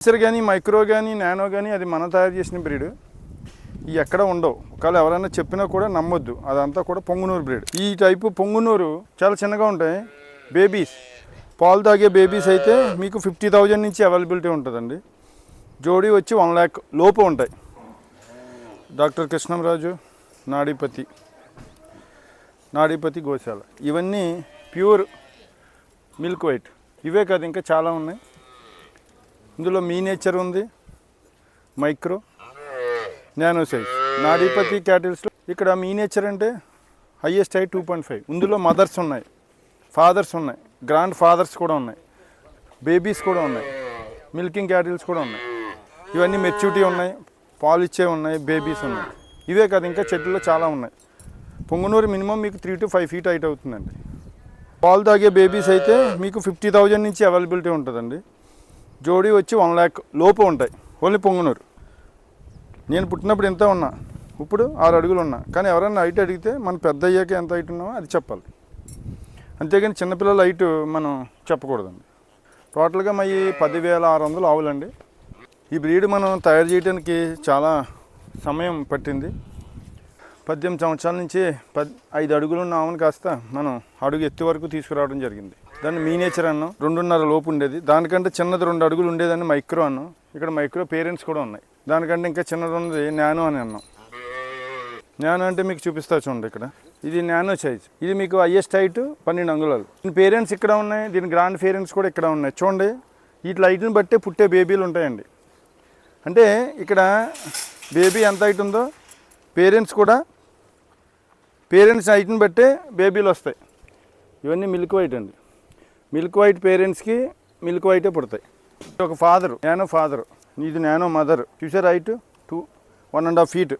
Mixer కానీ micro కానీ nano కానీ అది మనం తయారు చేసిన బ్రీడ్. ఇవి ఎక్కడ ఉండవు. ఒకవేళ ఎవరైనా చెప్పినా కూడా నమ్మొద్దు. అదంతా కూడా పొంగునూరు బ్రీడ్. ఈ టైపు పొంగునూరు చాలా చిన్నగా ఉంటాయి. బేబీస్ పాలు తాగే బేబీస్ అయితే మీకు 50,000 నుంచి అవైలబిలిటీ ఉంటుందండి. జోడీ వచ్చి 1 lakh లోపు ఉంటాయి. డాక్టర్ కృష్ణంరాజు, నాడీపతి గోశాల, ఇవన్నీ ప్యూర్ మిల్క్ వైట్. ఇవే కాదు ఇంకా చాలా ఉన్నాయి. ఇందులో మీనేచర్ ఉంది, మైక్రో, నానో సైజ్. నాడీపతి క్యాటిల్స్లో ఇక్కడ మీనేచర్ అంటే హైయెస్ట్ హైట్ 2.5. ఇందులో మదర్స్ ఉన్నాయి, ఫాదర్స్ ఉన్నాయి, గ్రాండ్ ఫాదర్స్ కూడా ఉన్నాయి, బేబీస్ కూడా ఉన్నాయి, మిల్కింగ్ క్యాటిల్స్ కూడా ఉన్నాయి. ఇవన్నీ మెచ్యూరిటీ ఉన్నాయి, పాలు ఇచ్చే ఉన్నాయి, బేబీస్ ఉన్నాయి. ఇవే కాదు ఇంకా చెట్లలో చాలా ఉన్నాయి. పొంగునూరు మినిమం మీకు 3 to 5 feet హైట్ అవుతుందండి. పాలు తాగే బేబీస్ అయితే మీకు 50,000 నుంచి అవైలబిలిటీ ఉంటుందండి. జోడీ వచ్చి 1 lakh లోపు ఉంటాయి. ఓన్లీ పొంగునూరు. నేను పుట్టినప్పుడు ఎంత ఉన్నా, ఇప్పుడు 6 అడుగులు ఉన్నా. కానీ ఎవరైనా హైట్ అడిగితే మనం పెద్ద అయ్యాక ఎంత హైట్ ఉన్నామో అది చెప్పాలి. అంతేగాని చిన్నపిల్లల హైట్ మనం చెప్పకూడదండి. టోటల్గా మళ్ళీ 10,600 ఆవులండి. ఈ బ్రీడ్ మనం తయారు చేయడానికి చాలా సమయం పట్టింది. 18 సంవత్సరాల నుంచి 5 అడుగులు ఉన్న ఆవును కాస్త మనం అడుగు ఎత్తు వరకు తీసుకురావడం జరిగింది. దాన్ని మీనేచర్ అన్నాం. 2.5 లోపు ఉండేది. దానికంటే చిన్నది 2 అడుగులు ఉండేదాన్ని మైక్రో అన్నాం. ఇక్కడ మైక్రో పేరెంట్స్ కూడా ఉన్నాయి. దానికంటే ఇంకా చిన్నది ఉన్నది నానో అని అన్నాం. నానో అంటే మీకు చూపిస్తా చూడండి. ఇక్కడ ఇది నానో సైజ్. ఇది మీకు హైయెస్ట్ హైట్ 12 అంగుళాలు. దీని పేరెంట్స్ ఇక్కడ ఉన్నాయి, దీని గ్రాండ్ పేరెంట్స్ కూడా ఇక్కడ ఉన్నాయి. చూడండి, వీటి హైట్ని బట్టే పుట్టే బేబీలు ఉంటాయండి. అంటే ఇక్కడ బేబీ ఎంత హైట్ ఉందో పేరెంట్స్ హైట్ని బట్టే బేబీలు వస్తాయి. ఇవన్నీ మిల్క్ వైట్ అండి. మిల్క్ వైట్ పేరెంట్స్కి మిల్క్ వైటే పుడతాయి. ఒక ఫాదరు, నానో ఫాదరు, ఇది నానో మదర్. చూసారు హైట్ 1.5 feet.